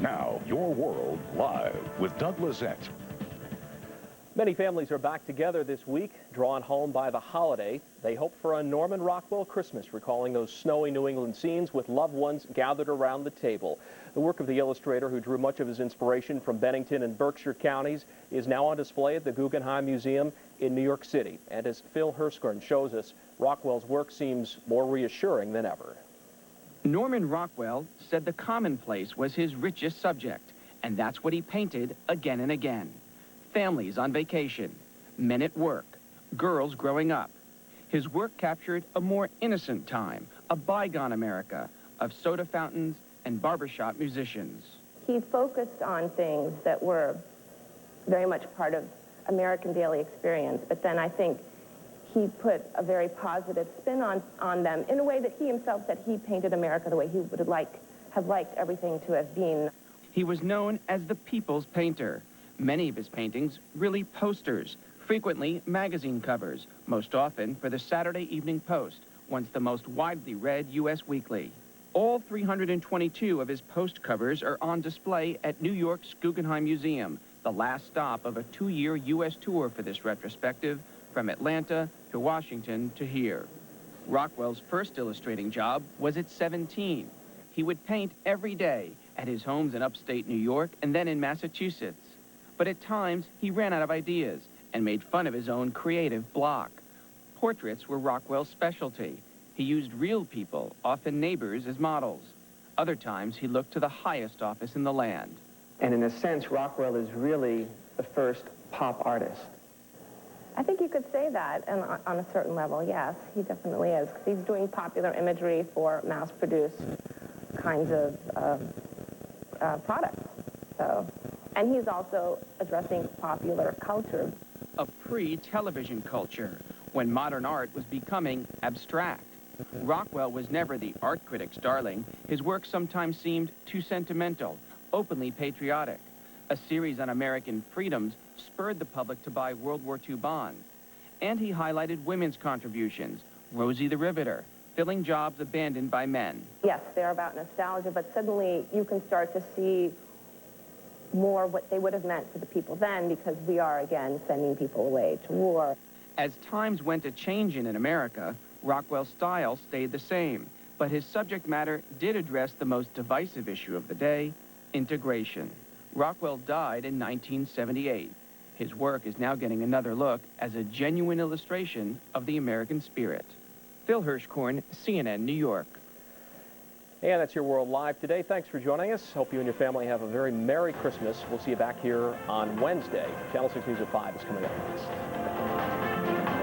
Now, Your World Live with Doug Lezette. Many families are back together this week, drawn home by the holiday. They hope for a Norman Rockwell Christmas, recalling those snowy New England scenes with loved ones gathered around the table. The work of the illustrator who drew much of his inspiration from Bennington and Berkshire counties is now on display at the Guggenheim Museum in New York City. And as Phil Hirschkorn shows us, Rockwell's work seems more reassuring than ever. Norman Rockwell said the commonplace was his richest subject, and that's what he painted again and again. Families on vacation, men at work, girls growing up. His work captured a more innocent time, a bygone America of soda fountains and barbershop musicians. He focused on things that were very much part of American daily experience, but then I think he put a very positive spin on them in a way that he himself said he painted America the way he would have liked everything to have been. He was known as the people's painter. Many of his paintings really posters, frequently magazine covers, most often for the Saturday Evening Post, once the most widely read U.S. weekly. All 322 of his post covers are on display at New York's Guggenheim Museum, the last stop of a 2-year U.S. tour for this retrospective, from Atlanta to Washington to here. Rockwell's first illustrating job was at 17. He would paint every day at his homes in upstate New York and then in Massachusetts. But at times, he ran out of ideas and made fun of his own creative block. Portraits were Rockwell's specialty. He used real people, often neighbors, as models. Other times, he looked to the highest office in the land. And in a sense, Rockwell is really the first pop artist. I think you could say that on a certain level, yes, he definitely is, because he's doing popular imagery for mass-produced kinds of products. And he's also addressing popular culture. A pre-television culture, when modern art was becoming abstract. Rockwell was never the art critic's darling. His work sometimes seemed too sentimental, openly patriotic. A series on American freedoms spurred the public to buy World War II bonds. And he highlighted women's contributions, Rosie the Riveter, filling jobs abandoned by men. Yes, they're about nostalgia, but suddenly you can start to see more what they would have meant to the people then, because we are, again, sending people away to war. As times went a-changing in America, Rockwell's style stayed the same, but his subject matter did address the most divisive issue of the day, integration. Rockwell died in 1978. His work is now getting another look as a genuine illustration of the American spirit. Phil Hirschkorn, CNN, New York. And that's Your World Live today. Thanks for joining us. Hope you and your family have a very Merry Christmas. We'll see you back here on Wednesday. Channel 6 News at 5 is coming up next.